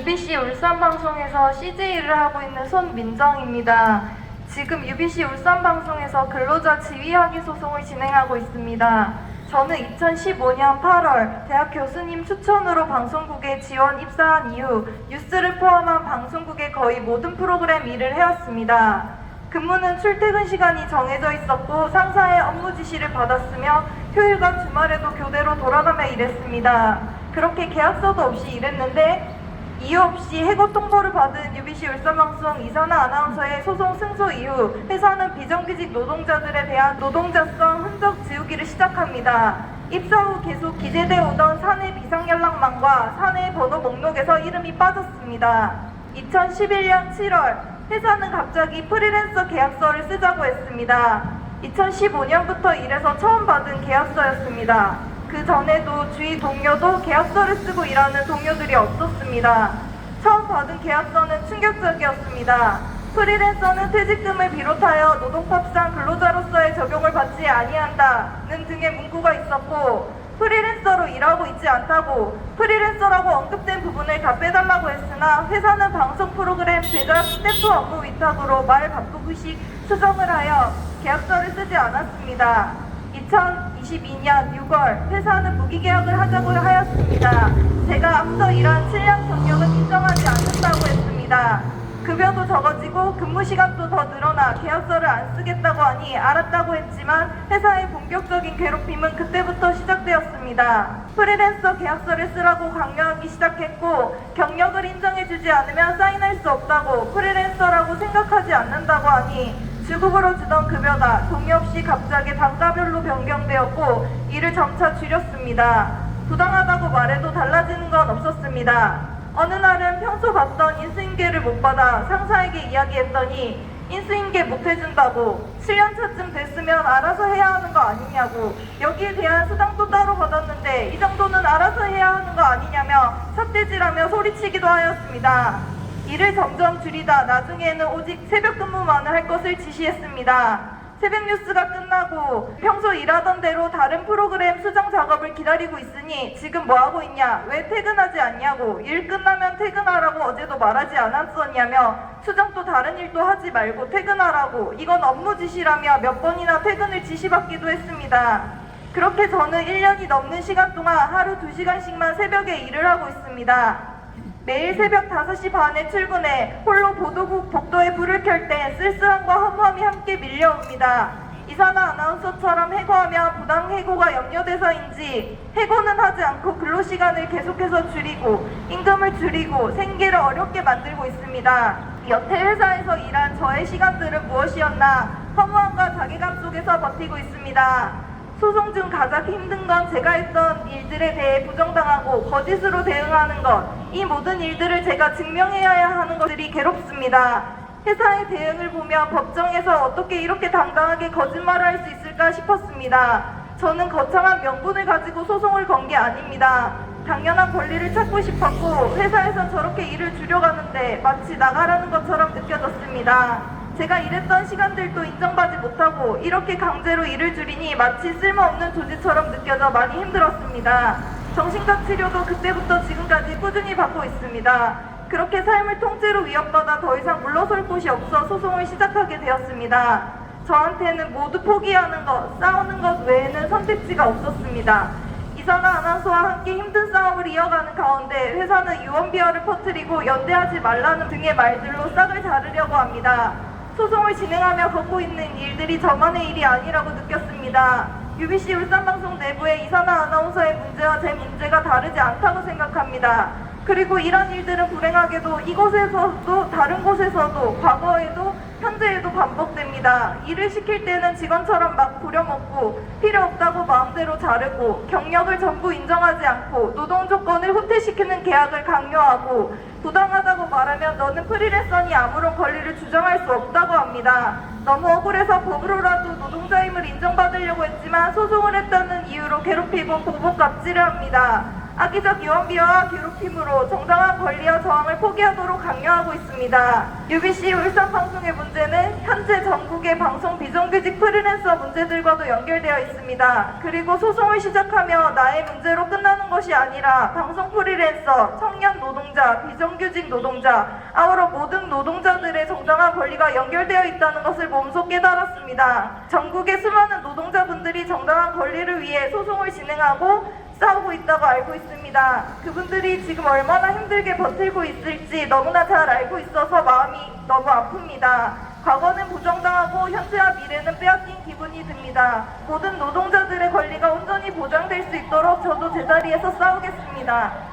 UBC 울산방송에서 CJ를 하고 있는 손민정입니다. 지금 UBC 울산방송에서 근로자 지위학위 소송을 진행하고 있습니다. 저는 2015년 8월 대학 교수님 추천으로 방송국에 지원 입사한 이후 뉴스를 포함한 방송국의 거의 모든 프로그램 일을 해왔습니다. 근무는 출퇴근 시간이 정해져 있었고 상사의 업무 지시를 받았으며 휴일과 주말에도 교대로 돌아가며 일했습니다. 그렇게 계약서도 없이 일했는데 이유 없이 해고 통보를 받은 UBC 울산방송 이선아 아나운서의 소송 승소 이후 회사는 비정규직 노동자들에 대한 노동자성 흔적 지우기를 시작합니다. 입사 후 계속 기재돼 오던 사내 비상연락망과 사내 번호 목록에서 이름이 빠졌습니다. 2011년 7월 회사는 갑자기 프리랜서 계약서를 쓰자고 했습니다. 2015년부터 일해서 처음 받은 계약서였습니다. 그 전에도 주위 동료도 계약서를 쓰고 일하는 동료들이 없었습니다. 처음 받은 계약서는 충격적이었습니다. 프리랜서는 퇴직금을 비롯하여 노동법상 근로자로서의 적용을 받지 아니한다는 등의 문구가 있었고 프리랜서로 일하고 있지 않다고 프리랜서라고 언급된 부분을 다 빼달라고 했으나 회사는 방송 프로그램 제작 스태프 업무 위탁으로 말 바꾸기식 수정을 하여 계약서를 쓰지 않았습니다. 2022년 6월 회사는 무기계약을 하자고 하였습니다. 제가 앞서 일한 7년 경력은 인정하지 않는다고 했습니다. 급여도 적어지고 근무 시간도 더 늘어나 계약서를 안 쓰겠다고 하니 알았다고 했지만 회사의 본격적인 괴롭힘은 그때부터 시작되었습니다. 프리랜서 계약서를 쓰라고 강요하기 시작했고 경력을 인정해주지 않으면 사인할 수 없다고 프리랜서라고 생각하지 않는다고 하니 주급으로 주던 급여가 동의 없이 갑자기 단가별로 변경되었고 일을 점차 줄였습니다. 부당하다고 말해도 달라지는 건 없었습니다. 어느 날은 평소 받던 인수인계를 못 받아 상사에게 이야기했더니 인수인계 못 해준다고 7년차쯤 됐으면 알아서 해야 하는 거 아니냐고 여기에 대한 수당도 따로 받았는데 이 정도는 알아서 해야 하는 거 아니냐며 삿대질하며 소리치기도 하였습니다. 일을 점점 줄이다 나중에는 오직 새벽 근무만을 할 것을 지시했습니다. 새벽 뉴스가 끝나고 평소 일하던 대로 다른 프로그램 수정 작업을 기다리고 있으니 지금 뭐하고 있냐? 왜 퇴근하지 않냐고 일 끝나면 퇴근하라고 어제도 말하지 않았었냐며 수정도 다른 일도 하지 말고 퇴근하라고 이건 업무 지시라며 몇 번이나 퇴근을 지시받기도 했습니다. 그렇게 저는 1년이 넘는 시간 동안 하루 2시간씩만 새벽에 일을 하고 있습니다. 매일 새벽 5시 반에 출근해 홀로 보도국 복도에 불을 켤 때 쓸쓸함과 허무함이 함께 밀려옵니다. 이선아 아나운서처럼 해고하면 부당 해고가 염려돼서인지 해고는 하지 않고 근로시간을 계속해서 줄이고 임금을 줄이고 생계를 어렵게 만들고 있습니다. 여태 회사에서 일한 저의 시간들은 무엇이었나 허무함과 자괴감 속에서 버티고 있습니다. 소송 중 가장 힘든 건 제가 했던 일들에 대해 부정당하고 거짓으로 대응하는 것, 이 모든 일들을 제가 증명해야 하는 것들이 괴롭습니다. 회사의 대응을 보면 법정에서 어떻게 이렇게 당당하게 거짓말을 할 수 있을까 싶었습니다. 저는 거창한 명분을 가지고 소송을 건 게 아닙니다. 당연한 권리를 찾고 싶었고 회사에서 저렇게 일을 줄여가는데 마치 나가라는 것처럼 느껴졌습니다. 제가 일했던 시간들도 인정받지 못하고 이렇게 강제로 일을 줄이니 마치 쓸모없는 조직처럼 느껴져 많이 힘들었습니다. 정신과 치료도 그때부터 지금까지 꾸준히 받고 있습니다. 그렇게 삶을 통째로 위협받아 더 이상 물러설 곳이 없어 소송을 시작하게 되었습니다. 저한테는 모두 포기하는 것, 싸우는 것 외에는 선택지가 없었습니다. 이선아 아나운서와 함께 힘든 싸움을 이어가는 가운데 회사는 유언비어를 퍼뜨리고 연대하지 말라는 등의 말들로 싹을 자르려고 합니다. 소송을 진행하며 겪고 있는 일들이 저만의 일이 아니라고 느꼈습니다. UBC 울산방송 내부의 이선아 아나운서의 문제와 제 문제가 다르지 않다고 생각합니다. 그리고 이런 일들은 불행하게도 이곳에서도 다른 곳에서도 과거에도 현재에도 반복됩니다. 일을 시킬 때는 직원처럼 막 부려먹고 필요 없다고 마음대로 자르고 경력을 전부 인정하지 않고 노동 조건을 후퇴시키는 계약을 강요하고 부당하다고 말하면 너는 프리랜서니 아무런 권리를 주장할 수 없다고 합니다. 너무 억울해서 법으로라도 노동자임을 인정받으려고 했지만 소송을 했다는 이유로 괴롭히고 보복 갑질을 합니다. 악의적 유언비어와 괴롭힘으로 정당한 권리와 저항을 포기하도록 강요하고 있습니다. UBC 울산 방송의 문제는 현재 전국의 방송 비정규직 프리랜서 문제들과도 연결되어 있습니다. 그리고 소송을 시작하며 나의 문제로 끝나는 것이 아니라 방송 프리랜서, 청년 노동자, 비정규직 노동자, 아울러 모든 노동자들의 정당한 권리가 연결되어 있다는 것을 몸소 깨달았습니다. 전국의 수많은 노동자분들이 정당한 권리를 위해 소송을 진행하고 싸우고 있다고 알고 있습니다. 그분들이 지금 얼마나 힘들게 버티고 있을지 너무나 잘 알고 있어서 마음이 너무 아픕니다. 과거는 부정당하고 현재와 미래는 빼앗긴 기분이 듭니다. 모든 노동자들의 권리가 온전히 보장될 수 있도록 저도 제자리에서 싸우겠습니다.